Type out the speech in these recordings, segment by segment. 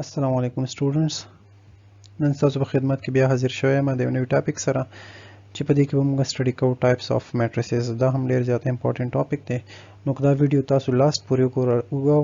السلام علیکم سټوډنټس نن تاسو په خدمت کې بیا حاضر شوی یم د یو نوي ټاپک سره چې په دې کې به موږ سټډي کوو ټایپس اف میټریسز. دا هم ډیر زیات امپورټنت ټاپک دی، نو که دا ویډیو تاسو لاست پورې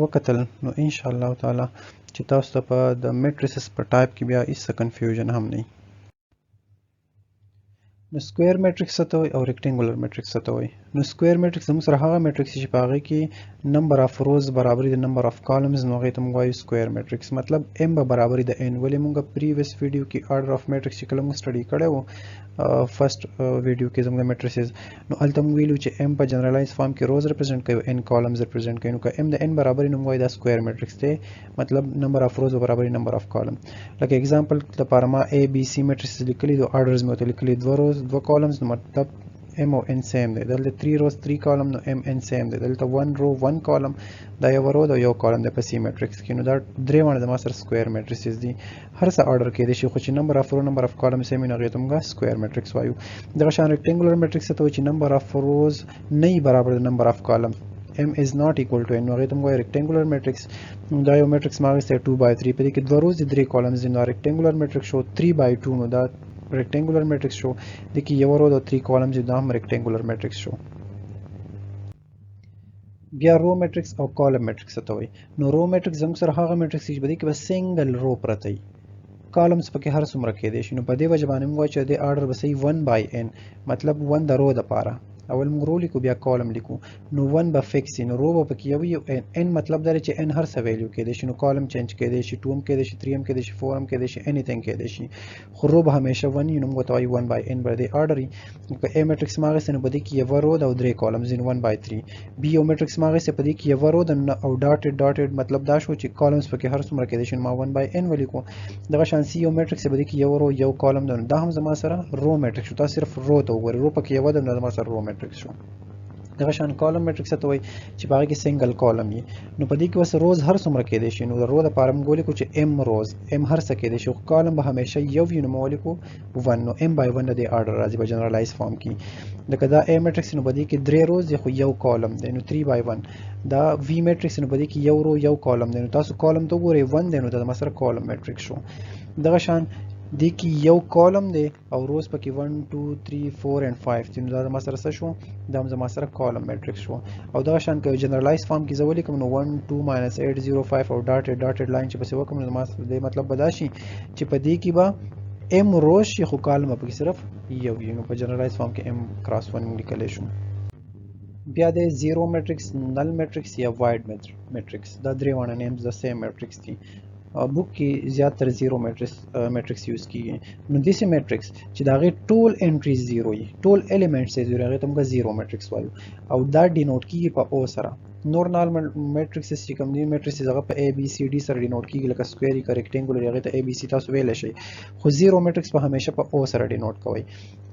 وکتل نو ان شاء الله تعالی چې تاسو ته په د میټریسز په ټایپ کې بیا هیڅ کنفیوژن هم نه. نو سکوير میټریکس څه ته وایي او ریکټنګولر میټریکس څه ته وایي؟ نو سکوير میټریکس زموږ سره هغه میټریکس چې په هغه کې نمبر اف روز برابري د نمبر اف کالمز، نو هغې ته موږ وایو سکوير میټریکس. مطلب ام به برابري د ان. ولې موږ پریویس ویډیو کې آرډر اف میټریکس چې کله موږ سټډي کړی وو فرست ویډیو کې زموږ میټریسز، نو هلته موږ ویلو چې ام په جنرالایز فارم کې روز ریپرزینټ کوي، ان کالمز ریپرزینټ کوي. نو که ام د ان برابري نو موږ وایو دا سکوير میټریکس دی، مطلب نمبر اف روز برابري نمبر اف کالم. لکه اگزامپل لپاره ما ا بي سي میټریسز لیکلي دي، آرډرز مې ورته لیکلي دوه روز دوه کالمز، نو مطلب m او n سیم دی. دلته 3 روز 3 کالم نو m n سیم دی. دلته 1 رو 1 کالم دا یو رو دا یو کالم دی په سی میټریکس کې. نو دا درې وانه د ما سره سکوير میټریسز دي، هر څه آرډر کې دي شي، خو چې نمبر اف رو نمبر اف کالم سیم نه غوښتم موږ سکوير میټریکس وایو. دغه شان ریکټنګولر میټریکس ته چې نمبر اف روز نه برابر د نمبر اف کالم m is not equal to n، نو هغې ته موږ وایو ریکټنګولر میټریکس. دا یو میټریکس ما اخیستی 2/3، په دې کې دوه روز دي 3 کالمز دي، نو ریکټنګولر میټریکس شو 3/2، نو دا ریکټنګولر میټریکس شو. د کې یو رو د 3 کالمز دي، دا هم ریکټنګولر میټریکس شو. بیا رو میټریکس او کالم میټریکس ته وایي. نو رو میټریکس زموږ سره هغه میټریکس چې په دې کې به سنگل رو پرته وي، کالمز پکې هر څومره کېدی شي. نو په دې وجه باندې موږ وایو چې د آرډر به صحیح 1/n، مطلب 1 د رو دپاره اول موږ رو لیکو بیا کالم لیکو، نو 1 به فکس وي، نو رو به پکې یو وي، n مطلب دا دی چې n هر څه ویلیو کېدی شي، نو کالم چینج کېدی شي، 2 هم کېدی شي، 3 هم کېدی شي، 4 هم کېدی شي، انیثینګ کېدی شي، خو رو به همیشه 1 وي، نو موږ ورته وایو 1/n به دې آرډر وي. که a میټریکس ما اخیستی نو په دې کې یوه رو ده او 3 کالمز دي 1/3. b یو میټریکس ما اخیستی په دې کې یوه رو ده او ډاټډ ډاټډ مطلب دا شو چې کالمز پکې هر څومره کېدی شي، ما 1/n ولیکو. دغه شان سی یو میټریکس په دې کې یو رو یو کالم ده، دا هم زما سره رو میټریکس شو. تاسو صرف رو ته وګورئ، رو پکې یوه ده، نو زما سره رو میټریکس شو. دغه شان کالم میټریکس ته وایي چې په هغه کې سنگل کالم وي، نو په دې کې اوس روز هر څومره کېدی شي، نو د رو دپاره موږ ولیکو چې m روز، m هر څه کېدی شي، خو کالم به همیشه یو وي، نو موږ ولیکو 1، نو m/1 د دې آرډر راځي په جنرالایز فارم کې. لکه دا a میټریکس نو په دې کې 3 روز دی خو یو کالم دی، نو 3/1. دا v میټریکس نو په دې کې یو رو یو کالم دی، نو تاسو کالم ته وګورئ 1 دی، نو دا مثلا کالم میټریکس شو. دغه شان دې کې یو کالم دی او روز پکې 1 2 3 4 and 5 دي، نو دا زما سره څه شو؟ دا هم زما سره کالم میټریکس شو. او دغه شان که جنرالایز فارم کې زه ولیکم نو 1 2 -8 0 5 او ډاټډ ډاټډ لاین چې پسې وکړم نو زما دې مطلب به دا شي چې په دې کې به m روز شي خو کالم به پکې صرف یو وي، نو په جنرالایز فارم کې m کراس 1 لیکلی شو. بیا د زیرو میټریکس، نل میټریکس یا وایډ میټریکس، دا درې وانه نیمز د سیم میټریکس دي. بوک کې زیاتره زیرو میټریکس یوز کیږي. نو داسې میټریکس چې د هغې ټول انټریز زیرو وي، ټول ایلیمنټس یې زیرو، هغې ته موږ زیرو میټریکس وایو، او دا ډینوټ کیږي په او سره. نور نارمل میټریکسز چې کوم دي میټریسز هغه په ا بي سی ډي سره ډینوټ کیږي، لکه سکویر که ریکټنګولر هغې ته ا بي سی تاسو ویلی شئ، خو زیرو میټریکس په همیشه په او سره ډینوټ کوئ.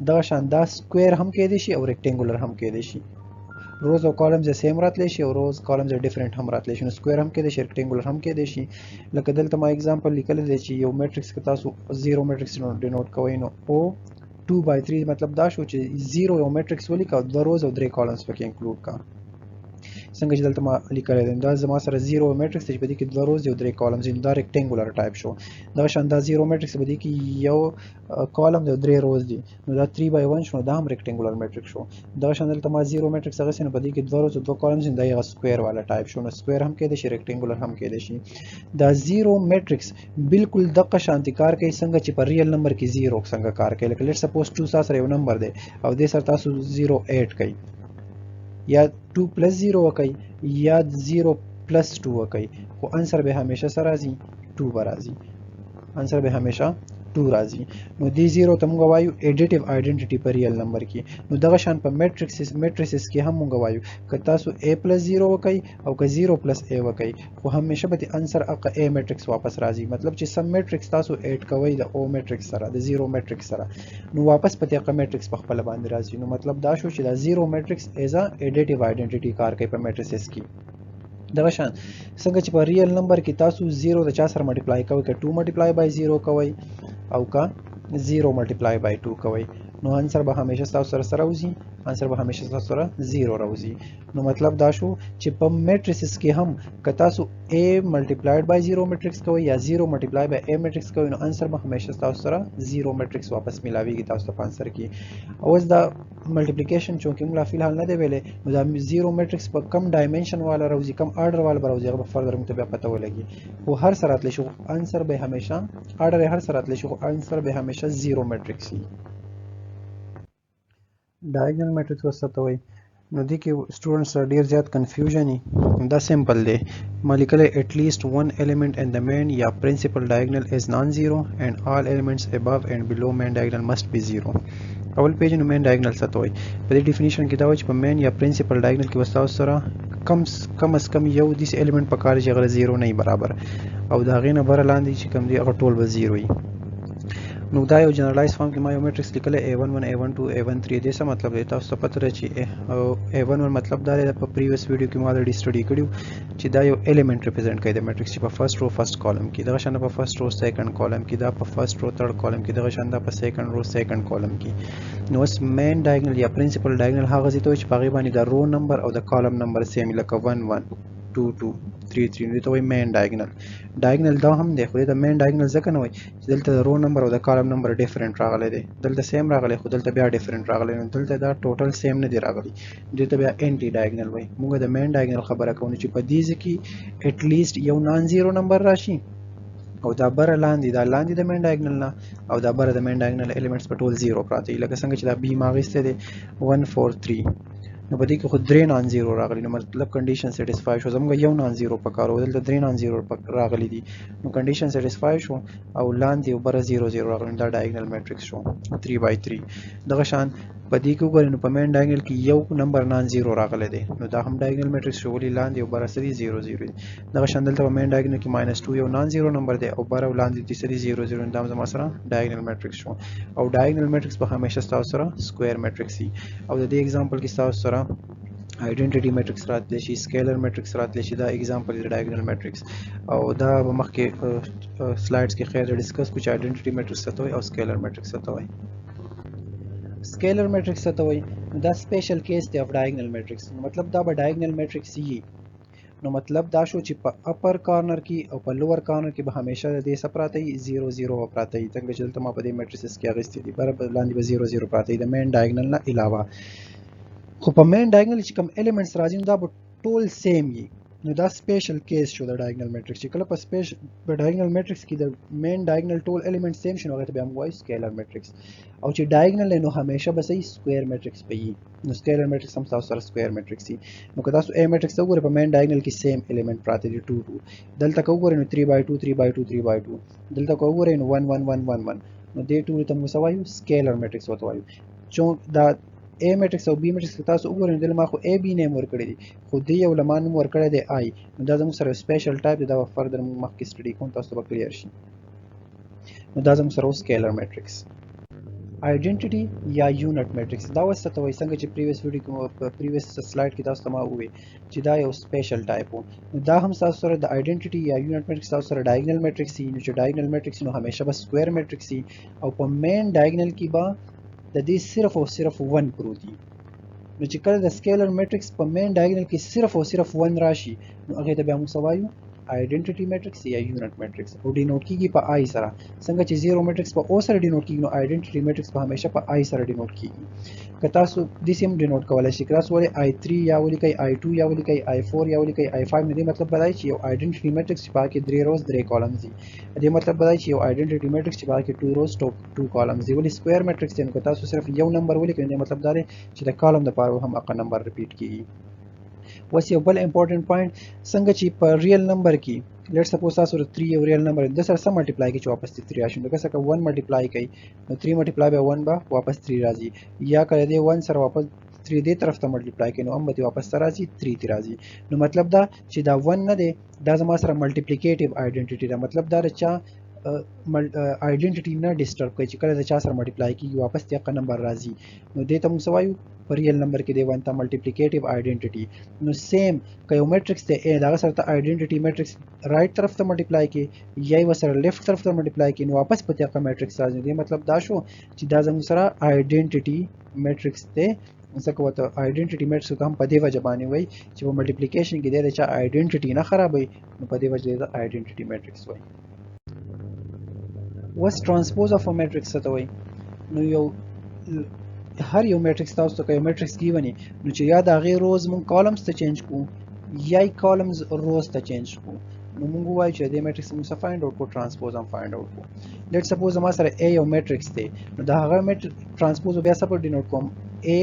دغه شان دا سکویر هم کېدی شي او ریکټنګولر هم کېدی شي، روز او کالمز یې سیم راتلی شي او روز کالمز یې ډیفرنٹ هم راتلی شي، نو سکویر هم کېدی شي ریکټنګولر هم کېدی شي. لکه دلته ما اگزامپل لیکلی دی چې یو میټریکس که تاسو زیرو میټریکس ډینوټ کوئ نو او 2/3 مطلب دا شو چې زیرو یو میټریکس ولیکه او 2 روز او 3 کالمز پکې انکلوډ کا، څنګه چې دلته ما لیکلی دی. دا زما سره زیرو میټریکس دی چې په دې کې 2 روز او 3 کالمز دي، دا ریکټنګولر ټایپ شو. دغه شان دا زیرو میټریکس په دې کې یو کالم دی او 3 روز دي، نو دا 3/1 شو، دا هم ریکټنګولر میټریکس شو. دغه شان دلته ما زیرو میټریکس اخیستی نو په دې کې 2 روز او 2 کالمز دي، دا یو سکویر والا ټایپ شو، نو سکویر هم کېدی شي ریکټنګولر هم کېدی شي. دا زیرو میټریکس بالکل دغه شانتي کار کوي څنګه چې په ریل نمبر کې زیرو څنګه کار کوي. لکه لیټ سپوز 2 سره یو نمبر دی او دې سره تاسو 0 ایډ کوئ، یا 2 + 0 وکئ یا 0 + 2 وکئ، خو انسر به همیشه سره راځي 2 به راځي، انسر به همیشه 2 راځي. نو دې زیرو ته موږ وایو ایډیټیو آیډنټیټي په ریل نمبر کې. نو دغه شان په میټریسز کې هم موږ وایو که تاسو a + 0 وکئ او که 0 + a وکئ، خو همیشه به انسر هغه a میټریکس واپس راځي. مطلب چې سم میټریکس تاسو ایډ کوئ د او میټریکس سره، د زیرو میټریکس سره، نو واپس په هغه میټریکس په خپل باندې راځي. نو مطلب دا شو چې دا زیرو میټریکس ایز ا ایډیټیو آیډنټیټي کار کوي په میټریسز کې. دغه شان څنګه چې په ریل نمبر کې تاسو 0 د چا سره ملټیپلای کوئ، که 2 × 0 کوئ او که 0 × 2 کوئ، نو انسر به همیشه تاسو سره سره راوځي انسر به همیشه تاسو سره 0 راوځي نو مطلب دا شو چې په میټریسز کې هم که تاسو A ملټیپلایډ بای 0 میټریکس کوئ یا 0 ملټیپلای بای A میټریکس کوئ نو انسر به همیشه تاسو سره 0 میټریکس واپس ملاويږي تاسو ته انسر کې اوس دا ملټیپلیکیشن چونکې موږ لا فلحال نه دی ویلې نو دا 0 میټریکس په کم ډایمنشن والا راوځي کم آرډر والا راوځي هغه فردر موږ ته بیا پته ولګي او هر سره راتلی شو انسر به همیشه آرډر هر سره راتلی شو انسر به همیشه 0 میټریکس وي ډایګنل میټریکس وسته وي نو دې کې سټوډنټس ډیر زیات کنفیوژن دا سمپل دی مالیکل at least one element in the main یا principal diagonal is non-zero and all elements above and below main diagonal must be zero اول پیج نو مین ډایګنل څه ته وایي په دې ډیفینیشن کې دا وایي چې په مین یا پرنسپل ډایګنل کې وساو سره کم از کم یو دیس الیمنٹ په کار چې هغه 0 نه برابر او دا غینه بر لاندې چې کم دی هغه ټول به 0 وي نو دا یو جنرالایز فارم کې ما یو میټرکس لیکل A11 A12 A13 دې څه مطلب دی تاسو ته پته راځي چې A11 مطلب دا دی په پریویس ویډیو کې ما already سټډي کړیو چې دا یو الیمنٹ ریپرزینټ کوي د میټرکس چې په فرست رو فرست کالم کې دغه شان په فرست رو سیکنډ کالم کې دا په فرست رو تھرد کالم کې دغه شان دا په سیکنډ رو سیکنډ کالم کې نو اس مین ډایګنل یا پرنسپل ډایګنل هغه ځای ته چې په غیبه باندې د رو نمبر او د کالم نمبر سیم لکه 1 1 2 2 3 3 نو ته وایي مین ډایګنل دا هم دی خو د مین ډایګنل ځکه نه وایي چې دلته د رو نمبر او د کالم نمبر ډیفرنٹ راغلی دی دلته سیم راغلی خو دلته بیا ډیفرنٹ راغلی نو دلته دا ټوټل سیم نه دی راغلی دلته بیا انټي ډایګنل وایي موږ د مین ډایګنل خبره کوو چې په دې کې اټ لیست یو نان زیرو نمبر راشي او دا بر لاندې د مین ډایګنل نه او دا بر د مین ډایګنل الیمنټس په ټول 0 پراته دي لکه څنګه چې دا بی ماغسته دي 1 4 3 نو په دې کې خو 3 نان زیرو راغلي نو مطلب کنډیشن سټیسفای شو زموږ یو نان زیرو پکارو دلته 3 نان زیرو راغلي دي نو کنډیشن سټیسفای شو او لاندې او بر 0 0 راغلي دا ډایګنل میټرکس شو 3 بای 3 دغه شان په دې کې وګورئ نو په مین ډایګنل کې یو نمبر نان زیرو راغلی دی نو دا هم ډایګنل میټرکس شو ولې لاندې او بر سری 0 0 دغه شان دلته په مین ډایګنل کې -2 یو نان زیرو نمبر دی او بر او لاندې د سری 0 0 دا زما سره ډایګنل میټرکس شو او ډایګنل میټرکس په همیشه تاسو سره سکوير میټرکس وي او د دې ایگزامپل کې تاسو سره آیډنټیټي میټرکس راتلی شي سکیلر میټرکس راتلی شي دا ایگزامپل دی ډایګنل میټرکس او دا مخکې سلایډز کې خیر ډیسکس کوم چې آیډنټیټي میټرکس څه ته وایي او سکیلر میټرکس څه ته وایي سکیلر میټرکس څه ته وایي دا سپیشل کیس دی اف ډایګنل میټرکس مطلب دا به ډایګنل میټرکس یي نو مطلب دا شو چې په اپر کارنر کې او په لوور کارنر کې به همیشه د دې سپراته 0 0 پراته وي څنګه چې دلته ما په دې میټریسز کې اغستې دي برابر لاندې به 0 0 پراته وي د مین ډایګنل نه علاوه خو په مین ډایګنل چې کوم الیمنټس راځي دا به ټول سیم وي نو دا سپیشل کیس شو د ډایګنل میټرکس چې کله په ډایګنل میټرکس کې د مین ډایګنل ټول الیمنټ سیم شنو هغه ته به موږ وایو سکیلر میټرکس او چې ډایګنل نو همیشه به صحیح سکوير میټرکس پي نو سکیلر میټرکس هم تاسو سره سکوير میټرکس وي نو که تاسو ا میټرکس وګورئ په مین ډایګنل کې سیم الیمنٹ پراته دي 2 2 دلته وګورئ نو 3 by 2 3 by 2 3 by 2 دلته وګورئ نو 1 1 1 1 1 نو دې ټول ته موږ وایو سکیلر میټرکس وته وایو چې دا A میټرکس او B میټرکس تاسو وګورئ دلته ما خو A B نیم ورکړی دي خو دې یو لمان نوم ورکړی دی I نو دا زموږ سره سپیشل ټایپ دی دا فردر موږ مخکې سټډي کوم تاسو به کلیر شي نو دا زموږ سره سکیلر میټرکس آیډنټیټي یا یونټ میټرکس دا وسته وایي څنګه چې پریویس ویډیو کې پریویس سلایډ کې تاسو ته ما وویل چې دا یو سپیشل ټایپ وو نو دا هم تاسو سره د آیډنټیټي یا یونټ میټرکس تاسو سره ډایګنل میټرکس نو چې ډایګنل میټرکس نو همیشه به سکوير میټرکس او په مین ډایګنل کې به د دې صرف او صرف 1 پروت دی نو چې کله د سکیلر میټرکس په مین ډایګنل کې صرف او صرف 1 راشي نو هغه ته به موږ وایو آیډنټیټي میټرکس یا یونټ میټرکس او ډینوټ کیږي په آی سره څنګه چې 0 میټرکس په او سره ډینوټ کیږي نو آیډنټیټي میټرکس په همیشه په آی سره ډینوټ کیږي که تاسو د سیم ډینوټ کولای شئ کلاس ولې I3 یا ولیکئ I2 یا ولیکئ I4 یا ولیکئ I5 نه دی مطلب بدای چې یو آیډنټیټي میټرکس چې پاکه 3 روز 3 کالمز دي دې مطلب بدای چې یو آیډنټیټي میټرکس چې پاکه 2 روز 2 کالمز دي ولې سکوير میټرکس دی نو تاسو صرف یو نمبر ولیکئ نو مطلب دا دی چې د کالم د پاره هم اقا نمبر ریپیټ کیږي وس یو بل امپورټنت پوینټ څنګه چې په ریل نمبر کې لیټ سپوز تاسو 3 یو ریل نمبر د سره سم ملټیپلای کی چې واپس 3 راشي نو که څنګه 1 ملټیپلای کوي نو 3 ملټیپلای بای 1 به واپس 3 راځي یا کله دې 1 سره واپس 3 دې طرف ته ملټیپلای کوي نو هم به واپس راځي 3 تی راځي نو مطلب دا چې دا 1 نه دی دا زما سره ملټیپلیکیټیو آیډنټیټی دا مطلب دا چې آیډنټیټي نه ډیسټرب کوي چې کله د چا سره ملټیپلای کیږي واپس دغه نمبر راځي نو دې ته موږ څه وایو په ریل نمبر کې دی ونته ملټیپلیکیټیو آیډنټیټي نو سیم که یو میټرکس دی دغه سره ته آیډنټیټي میټرکس رائټ طرف ته ملټیپلای کې یا یې ورسره لیفټ طرف ته ملټیپلای کې نو واپس په دغه میټرکس راځي دې مطلب دا شو چې دا زموږ سره آیډنټیټي میټرکس دی ځکه ورته آیډنټیټي میټرکس ته هم په دې وجه باندې وایي چې په ملټیپلیکیشن کې دی د چا آیډنټیټي نه خرابوي نو په دې وجه دی د آیډنټیټي میټرکس وایي وس ترانسپوز اف ا میټرکس ته وایي نو یو هر یو میټرکس تاسو ته یو میټرکس کیونی نو چې یا د هغې روز مونږ کالمز ته چینج کوو یا یې کالمز روز ته چینج کوو نو مونږ ووایو چې د دې میټرکس موږ څه فایند آوټ کړو ترانسپوز هم فایند آوټ کړو لیټ سپوز زما سره A یو میټرکس دی نو د هغه ترانسپوز بیا څه په ډینوټ کوم A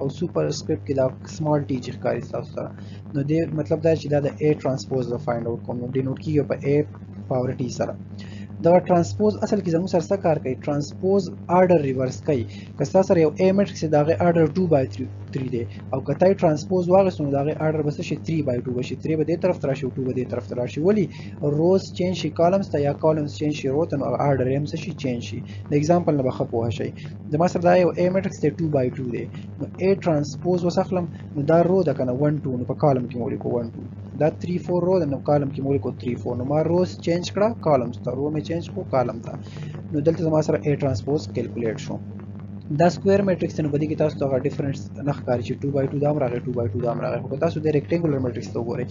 او سوپر سکرپټ کې دا سمال ټي چې ښکاري تاسو سره نو دې مطلب دا چې دا د A ترانسپوز فایند آوټ کوم نو ډینوټ کیږي په A پاور ټي سره دا ترانسپوز اصل کې زموږ سره څه کار کوي ترانسپوز آرډر ریورس کوي که تاسو سره یو A میټرکس دا غي آرډر 2/3 دی او کته ترانسپوز واغستون دا غي آرډر بس شي 3/2 بشي 3 به دې طرف تر شي 2 به دې طرف تر شي ولی روز چینج شي کالمز ته یا کالمز چینج شي رو ته نو آرډر هم څه شي چینج شي د ایگزامپل نه بخښه پوه شي زما سره دا یو A میټرکس دی 2/2 دی نو A ترانسپوز وسخلم نو دا رو دا کنه 1 2 نو په کالم کې مولې کو 1 2 دا 3 4 رو نو کالم کې مولې کو 3 4 نو ما روز چینج کړه کالمز ته رو مې چینج کو کالم ته نو دلته زما سره A ترانسپوز کیلکولیټ شو دا سکوير میټرکس ته نو بدی کې تاسو ته ډیفرنس نه ښکاري چې 2/2 دا هم راغی 2/2 دا هم راغی خو تاسو د ریکټانګولر میټرکس ته وګورئ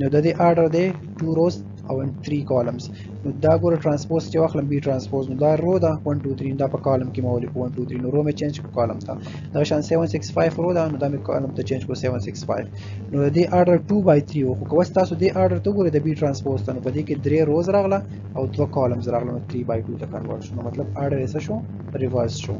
نو د دې آرډر دی 2 روز او 3 کالمز نو دا ګوره ترانسپوز چې واخلم B ترانسپوز نو دا رو دا 1 2 3 دا په کالم کې مولې کو 1 2 3 نو رو مې چینج کو کالم ته دا شان 765 رو دا نو دا مې کالم ته چینج کو 765 نو د دې آرډر 2/3 خو کوم تاسو دې آرډر ته وګورئ د B ترانسپوز ته نو په دې کې 3 روز راغله او 2 کالمز راغله نو 3/2 ته کنورټ شو نو مطلب آرډر یې څه شو ریورس شو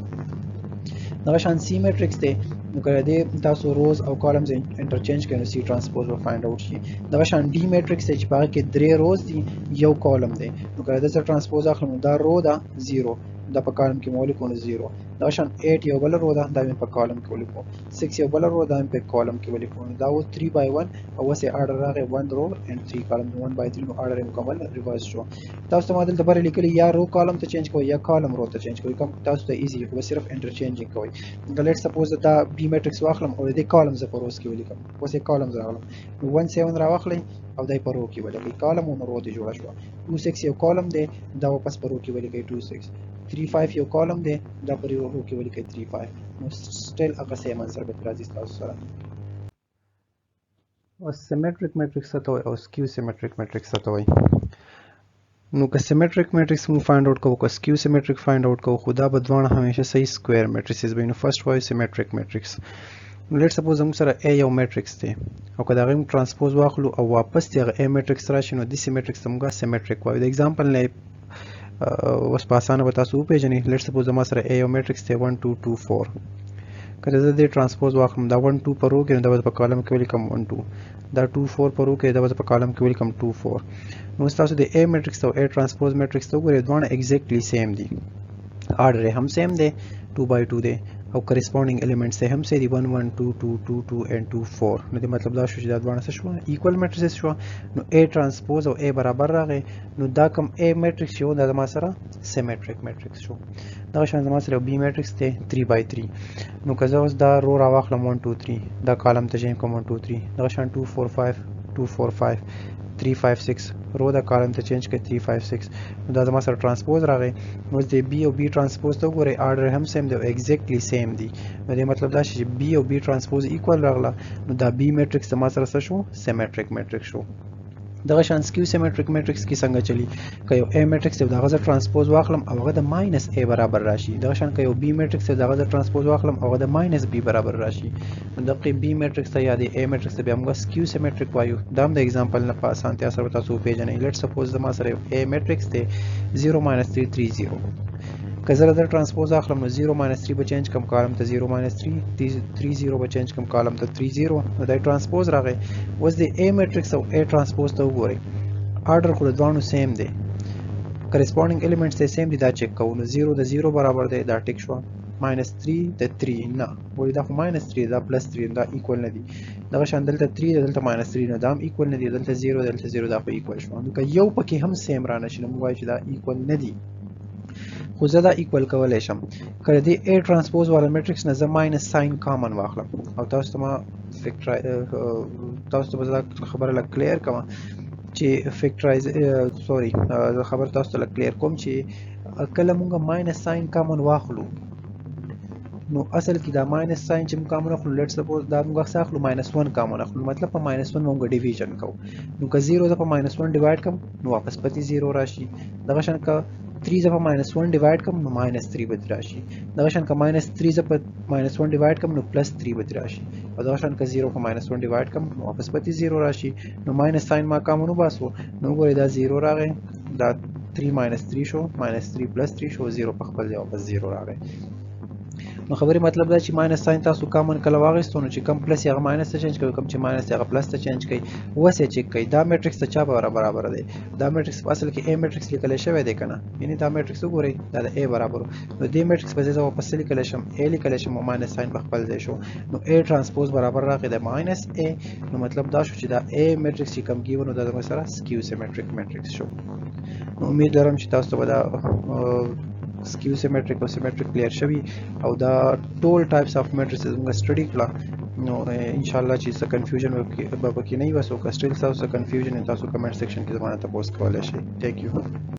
دغه شان سی میټرکس دی نو کله دې تاسو روز او کالمز انټرچینج کړئ نو سی ترانسپوز به فایند آوټ شي دغه شان ډي میټرکس دی چې په هغه کې 3 روز دي یو کالم دی نو کله دې سره ترانسپوز اخلم دا رو دا 0 دا په کالم کې مولې کو 0 دغه شان 8 یو بل رو دا مې په کالم کې ولیکو 6 یو بل رو دا مې په کالم کې ولیکو دا و 3/1 او وسه آرډر راغی 1 رو and 3 کالم 1/3 نو آرډر مکمل ریورس شو تاسو ته مادل دبر لیکلی یا رو کالم ته چینج کوئ یا کالم رو ته چینج کوئ کوم تاسو ته ایزی خو صرف انټرچینجینګ کوئ دا لیټ سپوز دا بی میټرکس واخلم او د کالمز په روز کې ولیکم وسه کالمز راغلم 1 7 راوخلی او دای په رو کې ولیکي کالم او رو ته جوړ شو 2 6 یو کالم دی دا واپس په رو کې ولیکي 2 6 3 5 یو کالم دی دا په رو کې ولیکي 3 5 نو سټیل هغه سیم انسر به راځي تاسو سره او سیمټریک میټرکس ته او سکیو سیمټریک میټرکس ته وایي نو که سیمټریک میټرکس مو فایند آوټ کوو که سکیو سیمټریک فایند آوټ کوو خو دا به دواړه همیشه صحیح سکوير میټریسز وي نو فرست وایو سیمټریک میټرکس نو لیټ سپوز موږ سره A یو میټرکس دی او که دا غو ترانسپوز واخلو او واپس دی A میټرکس راشي نو د سیمټریکس موږ سیمټریک وایو د ایگزامپل نه اوس په اسانه به تاسو وپېژنئ لیټ سپوز ما سره A یو میټرکس دی 1 2 2 4 کله زه د ترانسپوز واخلم دا 1 2 په رو کې نو دا په کالم کې ولیکم 1 2 دا 2 4 په رو کې دا په کالم کې ولیکم 2 4 نو تاسو د A میټرکس او A ترانسپوز میټرکس ته وګورئ دوه ایگزیکټلی سیم دي آرډر هم سیم دی 2/2 دی او کریسپونډینګ ایلیمنټس هم سې دي 1 1 2 2 2 2 and 2 4 نو د مطلب دا شو چې دا دوه څه شو ایکوال میټریسز شو نو A ترانسپوز او A برابر راغی نو دا کوم A میټرکس شو دا ما سره سیمټریک میټرکس شو دا شان ما سره B میټرکس ته 3/3 نو که زه اوس دا رو راواخلم 1 2 3 دا کالم ته چینج کوم 1 2 3 دا شان 2 4 5 2 4 5 3 5 6 رو دا کالم ته چینج کړئ 3 5 6 نو دا زما سره ترانسپوز راغی نو د B او B ترانسپوز ته وګورئ آرډر هم سیم دی ایگزیکټلی سیم دی نو د مطلب دا چې B او B ترانسپوز ایکوال راغله نو دا B میټرکس زما سره څه شو سیمټریک میټرکس شو دغه شان سکیو سیمټریک میټرکس کې څنګه چلی که یو A میټرکس دی دغه ترانسپوز واخلم او هغه د -A برابر راشي دغه شان که یو B میټرکس دی دغه ترانسپوز واخلم او هغه د -B برابر راشي نو دغه B میټرکس ته یا د A میټرکس ته بیا موږ سکیو سیمټریک وایو دا هم د ایگزامپل نه په اسانتیا سره تاسو پیژنئ لیټ سپوز زما سره یو A میټرکس دی 0 -3 3 0 که زه د ترانسپوز اخلم نو 0 -3 به چینج کم کالم ته 0 -3 3 0 به چینج کم کالم ته 3 0 نو دا ترانسپوز راغی اوس د A میټرکس او A ترانسپوز ته وګورئ آرډر خو د دوانو سیم دی کریسپونډینګ ایلیمنټس ته سیم دي دا چک کوو نو 0 د 0 برابر دی دا ټیک شو -3 د 3 نه وایي دا خو -3 دا +3 دا ایکوال نه دي دغه شان دلته 3 دلته -3 نو دا هم ایکوال نه دي دلته 0 دلته 0 دا خو ایکوال شو نو که یو پکې هم سیم را نشي نو موږ وایو چې دا ایکوال نه دي خو زه دا ایکوال کولی شم که د A ترانسپوز والا میټرکس نه زه ماینس ساین کامن واخلم او تاسو ته به زه خبره لږ کلیر کوم چې زه خبره تاسو ته لږ کلیر کوم چې کله موږ ماینس ساین کامن واخلو نو اصل کې دا ماینس ساین چې موږ کامن اخلو لیټ سپوز دا موږ اخلو -1 کامن اخلو مطلب په -1 موږ ډیویژن کوو نو که 0 زه په -1 ډیوایډ کوم نو واپس پتی 0 راشي دغه شان که 3 زه په -1 ډیوایډ کوم نو -3 به راشي دغه شان که -3 زه په -1 ډیوایډ کوم نو +3 به راشي او دغه شان که 0 په -1 ډیوایډ کوم نو واپس پتی 0 راشي نو ماینس ساین ما کامن وباسو نو ګورئ دا 0 راغی دا 3 -3 شو -3 +3 شو 0 په خپل ځای واپس 0 راغی نو خبرې مطلب دا چې ماینس ساین تاسو کامن کله واغېستو نو چې کم پلس یې هغه ماینس ته چینج کوي کم چې ماینس هغه پلس ته چینج کوي اوس یې چیک کوي دا میټرکس ته چا برابر دی دا میټرکس په اصل کې A میټرکس لیکلی شوی دی که نه یعنې دا میټرکس وګورئ دا د A برابر نو دې میټرکس په ځای زه واپس لیکلی شم A لیکلی شم او ماینس ساین په خپل ځای شو نو A ترانسپوز برابر راغی د -A نو مطلب دا شو چې دا A میټرکس چې کوم کیږي نو دا زموږ سره سکیو سیمیټریک میټرکس شو نو امید لرم چې تاسو ته به دا Skew-Symmetric او Symmetric clear شوي او دا ټول types of matrices موږ study کړه نو ان شاء الله چې څه confusion به پکې نه وي بس او که still تاسو confusion تاسو comment section کې زمانه تاسو کولای شئ thank you